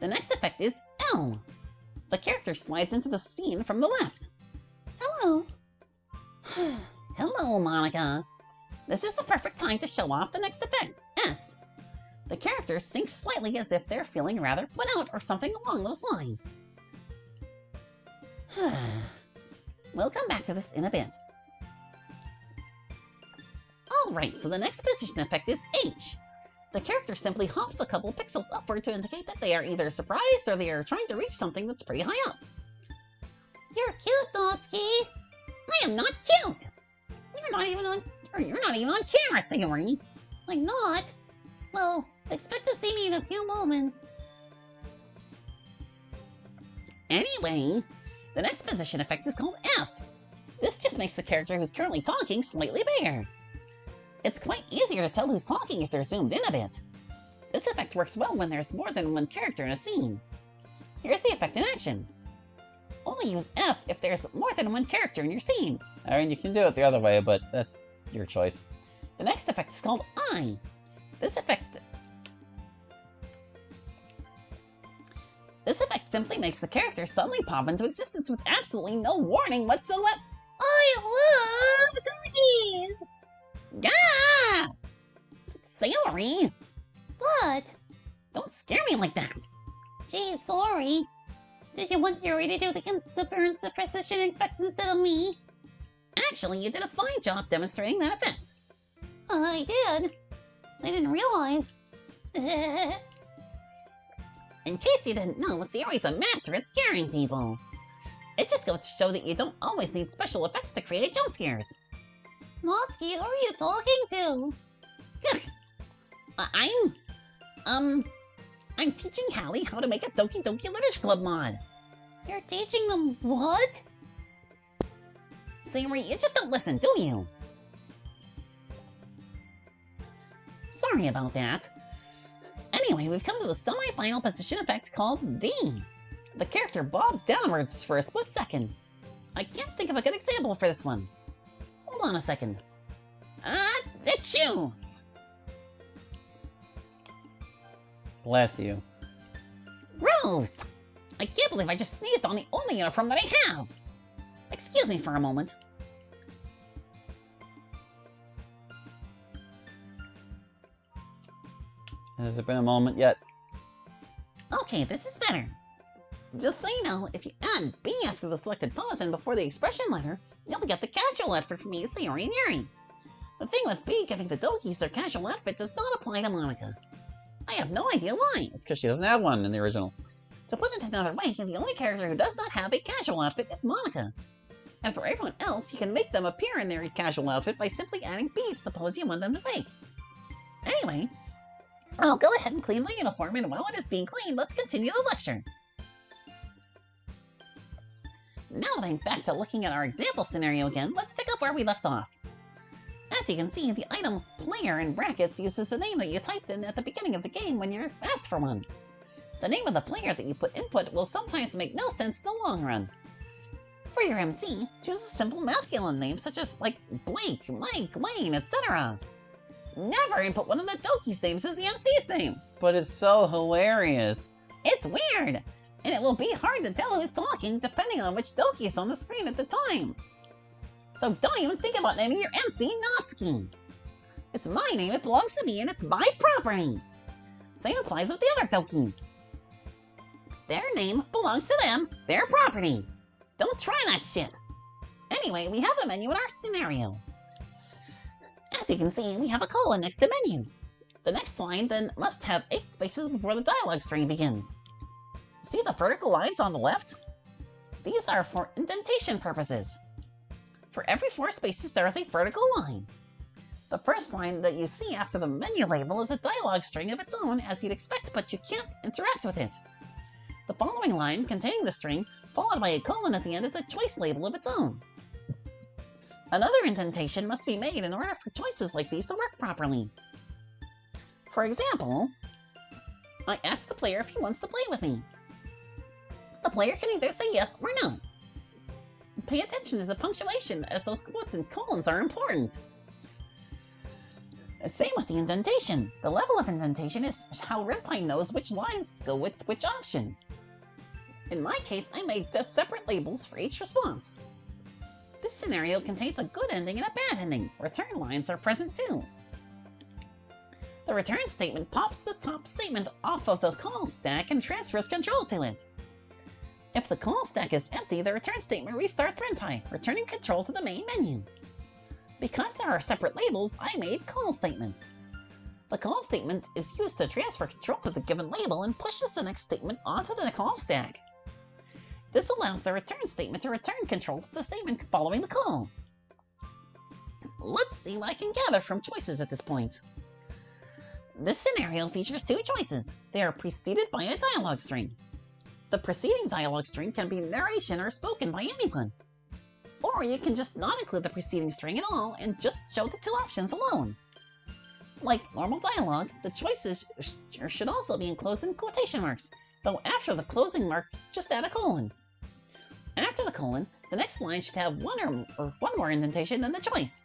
The next effect is L. The character slides into the scene from the left. Hello. Hello, Monica. This is the perfect time to show off the next effect, S. The character sinks slightly as if they're feeling rather put out or something along those lines. We'll come back to this in a bit. Alright, so the next position effect is H. The character simply hops a couple pixels upward to indicate that they are either surprised or they are trying to reach something that's pretty high up. You're cute, Natsuki. I am not cute. You're not even on camera, Sayori. I'm not. Well, expect to see me in a few moments. Anyway, the next position effect is called F. This just makes the character who's currently talking slightly bigger. It's quite easier to tell who's talking if they're zoomed in a bit. This effect works well when there's more than one character in a scene. Here's the effect in action. Only use F if there's more than one character in your scene. I mean, you can do it the other way, but that's your choice. The next effect is called I. This effect simply makes the character suddenly pop into existence with absolutely no warning whatsoever. I love cookies! Yeah! Sayori! What? Don't scare me like that! Gee, sorry. Did you want Yuri to do the burn suppression effect instead of me? Actually, you did a fine job demonstrating that effect. I did. I didn't realize. In case you didn't know, Sayori's a master at scaring people. It just goes to show that you don't always need special effects to create jump scares. Natsuki, who are you talking to? I'm teaching Hallie how to make a Doki Doki Literature Club mod. You're teaching them what? Sayori, you just don't listen, do you? Sorry about that. Anyway, we've come to the semi-final position effect called D. The character bobs downwards for a split second. I can't think of a good example for this one. Hold on a second. It's you! Bless you. Gross! I can't believe I just sneezed on the only uniform that I have! Excuse me for a moment. Has it been a moment yet? Okay, this is better. Just so you know, if you add B after the selected pose and before the expression letter, you'll get the casual outfit from me, Sayori and Yuri. The thing with B giving the Dokis their casual outfit does not apply to Monica. I have no idea why. It's because she doesn't have one in the original. To put it another way, the only character who does not have a casual outfit is Monica. And for everyone else, you can make them appear in their casual outfit by simply adding B to the pose you want them to make. Anyway, I'll go ahead and clean my uniform, and while it is being cleaned, let's continue the lecture. Now that I'm back to looking at our example scenario again, let's pick up where we left off. As you can see, the item player in brackets uses the name that you typed in at the beginning of the game when you're asked for one. The name of the player that you put input will sometimes make no sense in the long run. For your MC, choose a simple masculine name such as, like, Blake, Mike, Wayne, etc. Never input one of the Doki's names as the MC's name. But it's so hilarious. It's weird, and it will be hard to tell who's talking depending on which Doki is on the screen at the time. So don't even think about naming your MC Natsuki. It's my name, it belongs to me, and it's my property. Same applies with the other Dokis. Their name belongs to them, their property. Don't try that shit. Anyway, we have a menu in our scenario. As you can see, we have a colon next to menu. The next line then must have 8 spaces before the dialogue string begins. See the vertical lines on the left? These are for indentation purposes. For every 4 spaces, there is a vertical line. The first line that you see after the menu label is a dialogue string of its own, as you'd expect, but you can't interact with it. The following line, containing the string, followed by a colon at the end, is a choice label of its own. Another indentation must be made in order for choices like these to work properly. For example, I ask the player if he wants to play with me. The player can either say yes or no. Pay attention to the punctuation, as those quotes and colons are important. Same with the indentation. The level of indentation is how RenPy knows which lines to go with which option. In my case, I made just separate labels for each response. This scenario contains a good ending and a bad ending. Return lines are present too. The return statement pops the top statement off of the call stack and transfers control to it. If the call stack is empty, the return statement restarts RenPy, returning control to the main menu. Because there are separate labels, I made call statements. The call statement is used to transfer control to the given label and pushes the next statement onto the call stack. This allows the return statement to return control to the statement following the call. Let's see what I can gather from choices at this point. This scenario features two choices. They are preceded by a dialogue string. The preceding dialogue string can be narration or spoken by anyone. Or you can just not include the preceding string at all and just show the two options alone. Like normal dialogue, the choices should also be enclosed in quotation marks, though after the closing mark, just add a colon. After the colon, the next line should have one more indentation than the choice.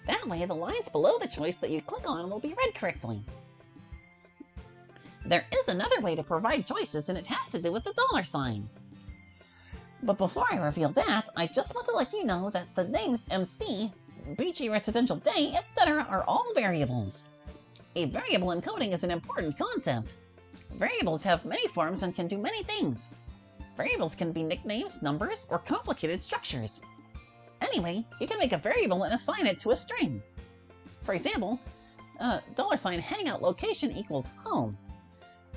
That way, the lines below the choice that you click on will be read correctly. There is another way to provide choices, and it has to do with the $sign. But before I reveal that, I just want to let you know that the names MC, BG Residential Day, etc. are all variables. A variable encoding is an important concept. Variables have many forms and can do many things. Variables can be nicknames, numbers, or complicated structures. Anyway, you can make a variable and assign it to a string. For example, $sign hangout location equals home.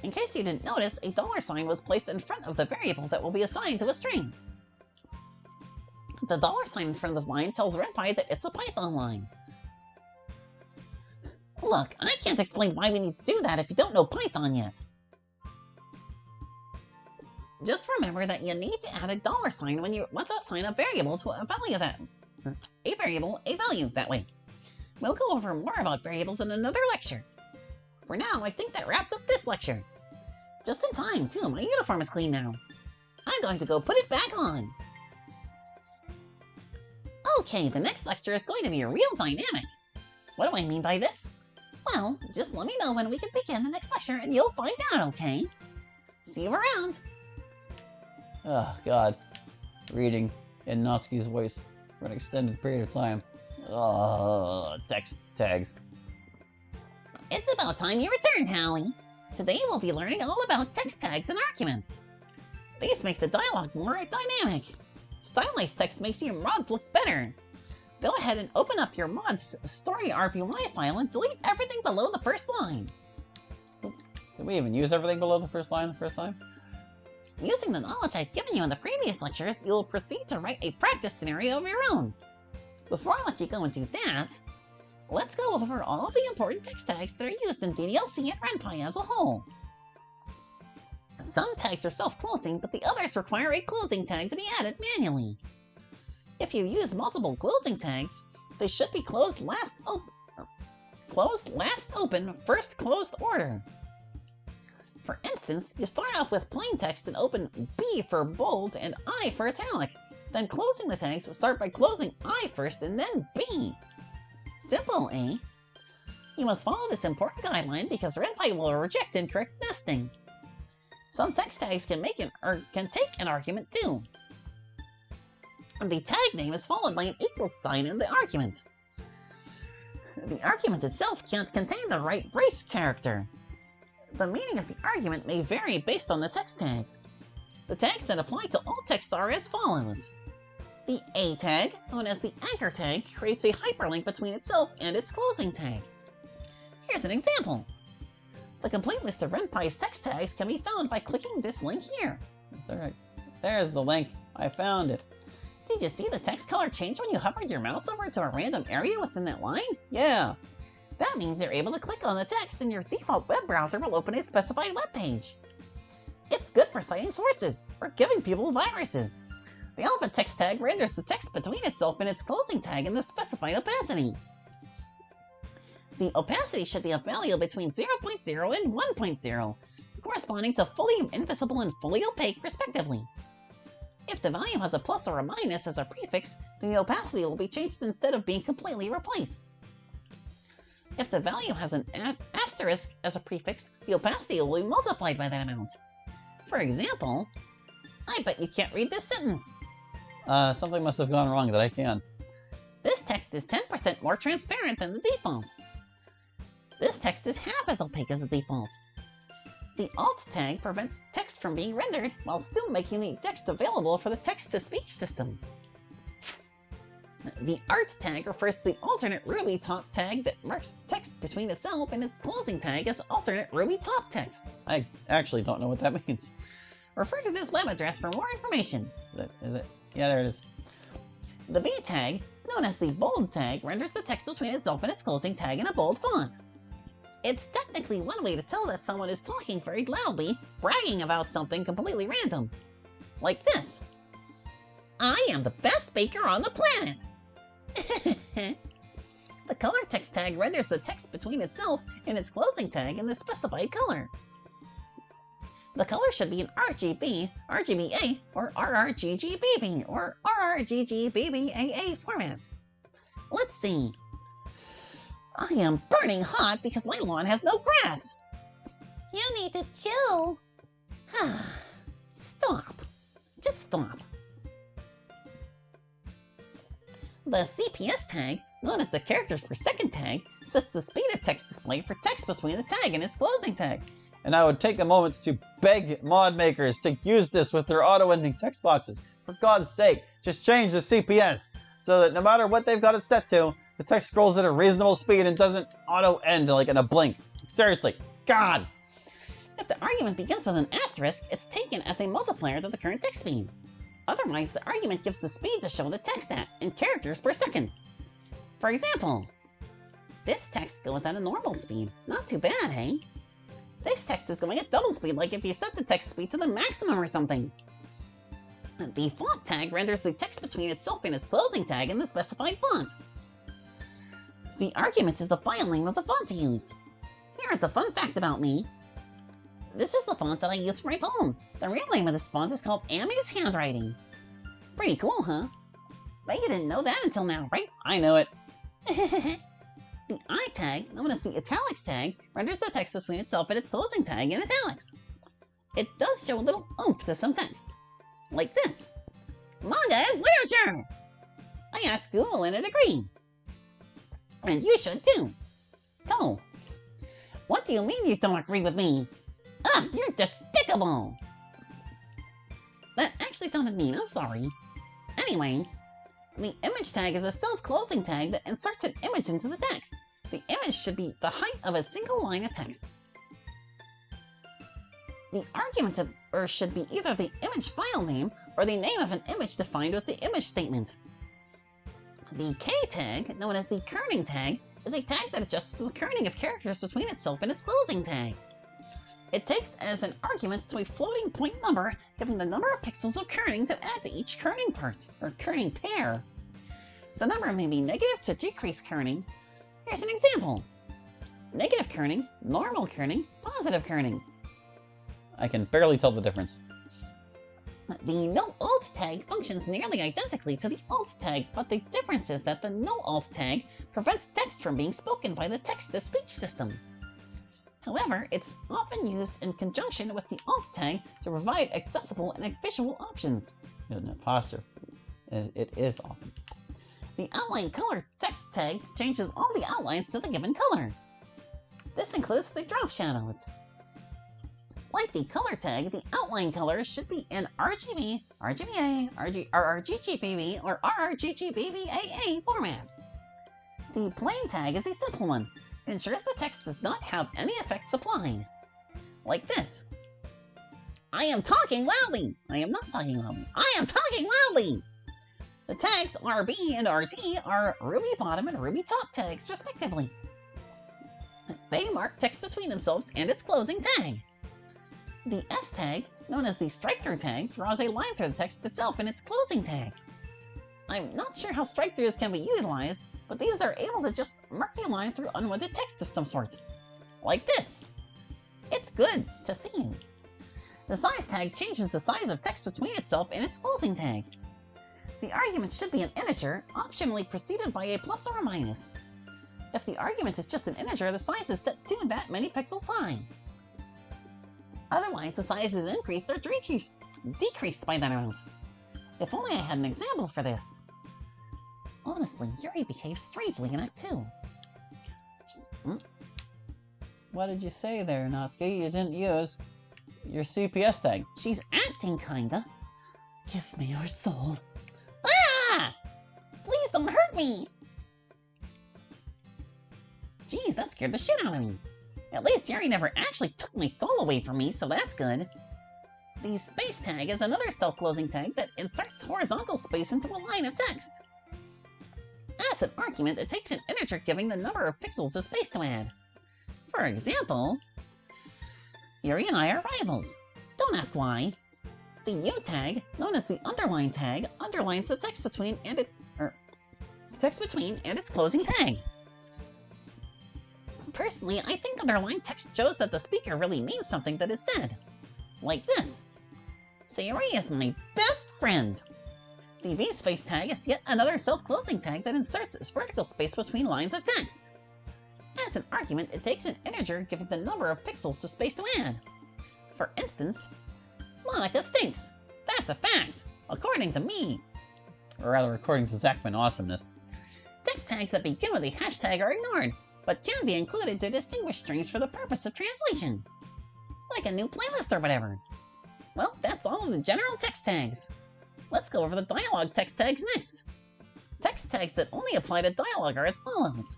In case you didn't notice, a $sign was placed in front of the variable that will be assigned to a string. The $sign in front of the line tells RenPy that it's a Python line. Look, I can't explain why we need to do that if you don't know Python yet. Just remember that you need to add a $sign when you want to assign a variable to a value that way. We'll go over more about variables in another lecture. For now, I think that wraps up this lecture. Just in time, too. My uniform is clean now. I'm going to go put it back on. Okay, the next lecture is going to be real dynamic. What do I mean by this? Well, just let me know when we can begin the next lecture and you'll find out, okay? See you around. Oh, God. Reading in Natsuki's voice for an extended period of time. Text tags. It's about time you returned, Hallie. Today we'll be learning all about text tags and arguments. These make the dialogue more dynamic. Stylized text makes your mods look better. Go ahead and open up your mod's story RPY file and delete everything below the first line. Did we even use everything below the first line the first time? Using the knowledge I've given you in the previous lectures, you'll proceed to write a practice scenario of your own. Before I let you go and do that, let's go over all of the important text tags that are used in DDLC and RenPy as a whole. Some tags are self-closing, but the others require a closing tag to be added manually. If you use multiple closing tags, they should be closed last open, first closed order. For instance, you start off with plain text and open B for bold and I for italic. Then closing the tags, start by closing I first and then B. Simple, eh? You must follow this important guideline because RenPy will reject incorrect nesting. Some text tags can take an argument too. And the tag name is followed by an equal sign in the argument. The argument itself can't contain the right brace character. The meaning of the argument may vary based on the text tag. The tags that apply to all text are as follows. The A tag, known as the anchor tag, creates a hyperlink between itself and its closing tag. Here's an example. The complete list of RenPy's text tags can be found by clicking this link here. There's the link. I found it. Did you see the text color change when you hovered your mouse over to a random area within that line? Yeah. That means you're able to click on the text and your default web browser will open a specified web page. It's good for citing sources or giving people viruses. The alpha text tag renders the text between itself and its closing tag in the specified opacity. The opacity should be a value between 0.0 and 1.0, corresponding to fully invisible and fully opaque respectively. If the value has a plus or a minus as a prefix, then the opacity will be changed instead of being completely replaced. If the value has an asterisk as a prefix, the opacity will be multiplied by that amount. For example, I bet you can't read this sentence. Something must have gone wrong that I can. This text is 10% more transparent than the default. This text is half as opaque as the default. The alt tag prevents text from being rendered while still making the text available for the text-to-speech system. The art tag refers to the alternate Ruby top tag that marks text between itself and its closing tag as alternate Ruby top text. I actually don't know what that means. Refer to this web address for more information. Is it? Yeah, there it is. The B tag, known as the bold tag, renders the text between itself and its closing tag in a bold font. It's technically one way to tell that someone is talking very loudly, bragging about something completely random. Like this. I am the best baker on the planet! The color text tag renders the text between itself and its closing tag in the specified color. The color should be in RGB, RGBA, or RRGGBB, or RRGGBBAA format. Let's see. I am burning hot because my lawn has no grass. You need to chill. Stop. Just stop. The CPS tag, known as the characters per second tag, sets the speed of text display for text between the tag and its closing tag. And I would take a moment to beg mod makers to use this with their auto-ending text boxes. For God's sake, just change the CPS so that no matter what they've got it set to, the text scrolls at a reasonable speed and doesn't auto-end like in a blink. Seriously, God! If the argument begins with an asterisk, it's taken as a multiplier to the current text speed. Otherwise, the argument gives the speed to show the text at in characters per second. For example, this text goes at a normal speed. Not too bad, hey? This text is going at double speed, like if you set the text speed to the maximum or something. The font tag renders the text between itself and its closing tag in the specified font. The argument is the file name of the font to use. Here is a fun fact about me. This is the font that I use for my poems. The real name of this font is called Amy's Handwriting. Pretty cool, huh? Bet you didn't know that until now, right? I know it. The I tag, known as the Italics Tag, renders the text between itself and its closing tag in italics. It does show a little oomph to some text. Like this. Manga is literature! I asked Google and it agreed. And you should too. So, what do you mean you don't agree with me? Ugh, you're despicable! That actually sounded mean, I'm sorry. Anyway, the image tag is a self-closing tag that inserts an image into the text. The image should be the height of a single line of text. The argument should be either the image file name or the name of an image defined with the image statement. The K tag, known as the Kerning Tag, is a tag that adjusts the kerning of characters between itself and its closing tag. It takes as an argument to a floating point number, giving the number of pixels of kerning to add to each kerning part, or kerning pair. The number may be negative to decrease kerning. Here's an example. Negative kerning, normal kerning, positive kerning. I can barely tell the difference. The no alt tag functions nearly identically to the alt tag, but the difference is that the no alt tag prevents text from being spoken by the text-to-speech system. However, it's often used in conjunction with the alt tag to provide accessible and visual options. Isn't it faster? It is often. The outline color text tag changes all the outlines to the given color. This includes the drop shadows. Like the color tag, the outline color should be in RGB, RGBA, RRGGBB, or RRGGBBAA format. The plain tag is a simple one. It ensures the text does not have any effects applied. Like this. I am talking loudly. I am not talking loudly. I am talking loudly. The tags RB and RT are Ruby bottom and Ruby top tags, respectively. They mark text between themselves and its closing tag. The S tag, known as the strike-through tag, draws a line through the text itself and its closing tag. I'm not sure how strike-throughs can be utilized, but these are able to just mark a line through unwanted text of some sort. Like this. It's good to see you. The size tag changes the size of text between itself and its closing tag. The argument should be an integer, optionally preceded by a plus or a minus. If the argument is just an integer, the size is set to that many pixels high. Otherwise, the size is increased or decreased by that amount. If only I had an example for this. Honestly, Yuri behaves strangely in Act 2. What did you say there, Natsuki? You didn't use your CPS tag. She's acting, kinda. Give me your soul. Ah! Please don't hurt me! Geez, that scared the shit out of me. At least Yuri never actually took my soul away from me, so that's good. The space tag is another self-closing tag that inserts horizontal space into a line of text. As an argument, it takes an integer giving the number of pixels of space to add. For example, Yuri and I are rivals. Don't ask why. The U tag, known as the Underline Tag, underlines the text between and its closing tag. Personally, I think underlined text shows that the speaker really means something that is said. Like this. Sayuri is my best friend. The V-space tag is yet another self-closing tag that inserts its vertical space between lines of text. As an argument, it takes an integer given the number of pixels of space to add. For instance, Monica stinks. That's a fact, according to me. Or rather, according to Zachman Awesomeness. Text tags that begin with a hashtag are ignored, but can be included to distinguish strings for the purpose of translation. Like a new playlist or whatever. Well, that's all of the general text tags. Let's go over the dialogue text tags next. Text tags that only apply to dialogue are as follows.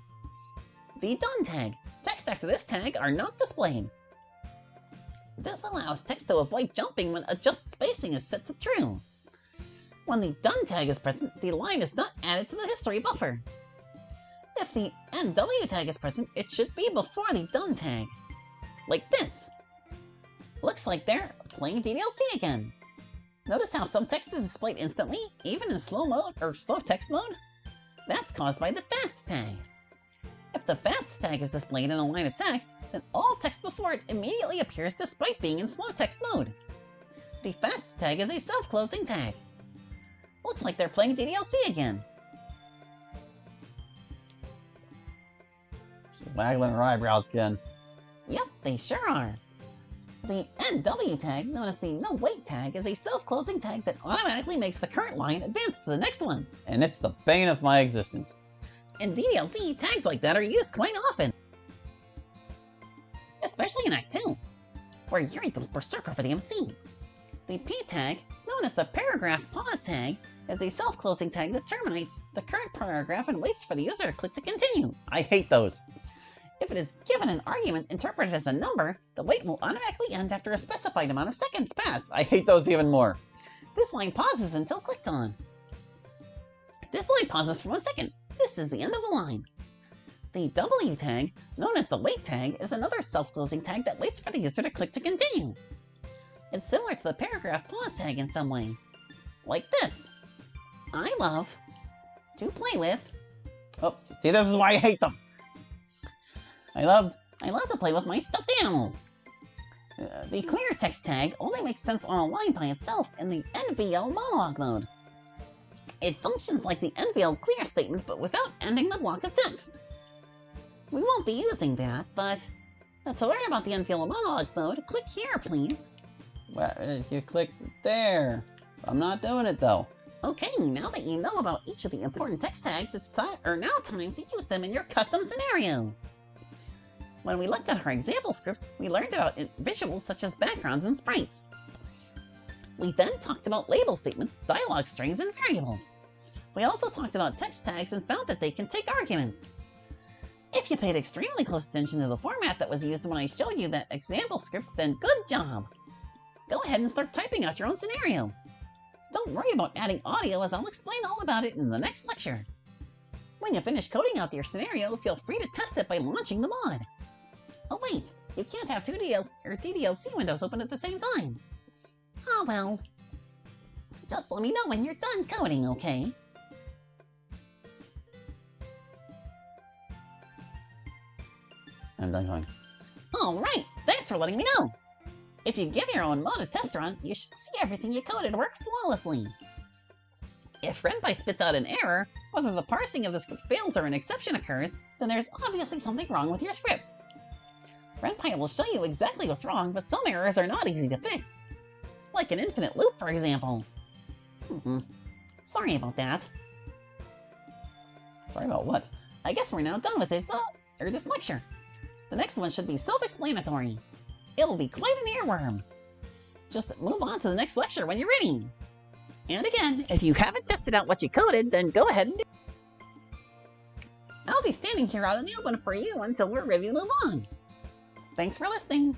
The done tag. Text after this tag are not displayed. This allows text to avoid jumping when adjust spacing is set to true. When the done tag is present, the line is not added to the history buffer. If the NW tag is present, it should be before the done tag. Like this. Looks like they're playing DDLC again. Notice how some text is displayed instantly, even in slow mode or slow text mode? That's caused by the fast tag. If the fast tag is displayed in a line of text, then all text before it immediately appears despite being in slow text mode. The fast tag is a self-closing tag. Looks like they're playing DDLC again. Waggling her eyebrows again. Yep, they sure are. The NW tag, known as the no wait tag, is a self-closing tag that automatically makes the current line advance to the next one. And it's the bane of my existence. In DDLC, tags like that are used quite often. Especially in Act 2, where Yuri goes berserker for the MC. The P tag, known as the paragraph pause tag, is a self-closing tag that terminates the current paragraph and waits for the user to click to continue. I hate those. If it is given an argument interpreted as a number, the wait will automatically end after a specified amount of seconds pass. I hate those even more. This line pauses until clicked on. This line pauses for 1 second. This is the end of the line. The W tag, known as the wait tag, is another self-closing tag that waits for the user to click to continue. It's similar to the paragraph pause tag in some way. Like this. I love to play with. Oh, see, this is why I hate them. I love to play with my stuffed animals. The clear text tag only makes sense on a line by itself in the NVL monologue mode. It functions like the NVL clear statement, but without ending the block of text. We won't be using that, but to learn about the NVL monologue mode, click here, please. Well, you click there. I'm not doing it, though. Okay, now that you know about each of the important text tags, it's now time to use them in your custom scenario. When we looked at our example script, we learned about visuals such as backgrounds and sprites. We then talked about label statements, dialogue strings, and variables. We also talked about text tags and found that they can take arguments. If you paid extremely close attention to the format that was used when I showed you that example script, then good job! Go ahead and start typing out your own scenario. Don't worry about adding audio, as I'll explain all about it in the next lecture. When you finish coding out your scenario, feel free to test it by launching the mod. Oh wait, you can't have two DDLC windows open at the same time. Oh well. Just let me know when you're done coding, okay? I'm done going. Alright, thanks for letting me know. If you give your own mod a test run, you should see everything you coded work flawlessly. If Renpai spits out an error, Whether the parsing of the script fails or an exception occurs, then there's obviously something wrong with your script. RenPy will show you exactly what's wrong, but some errors are not easy to fix. Like an infinite loop, for example. Sorry about that. Sorry about what? I guess we're now done with this lecture. The next one should be self-explanatory. It'll be quite an earworm. Just move on to the next lecture when you're ready. And again, if you haven't tested out what you coded, then go ahead and do it. I'll be standing here out in the open for you until we're ready to move on. Thanks for listening.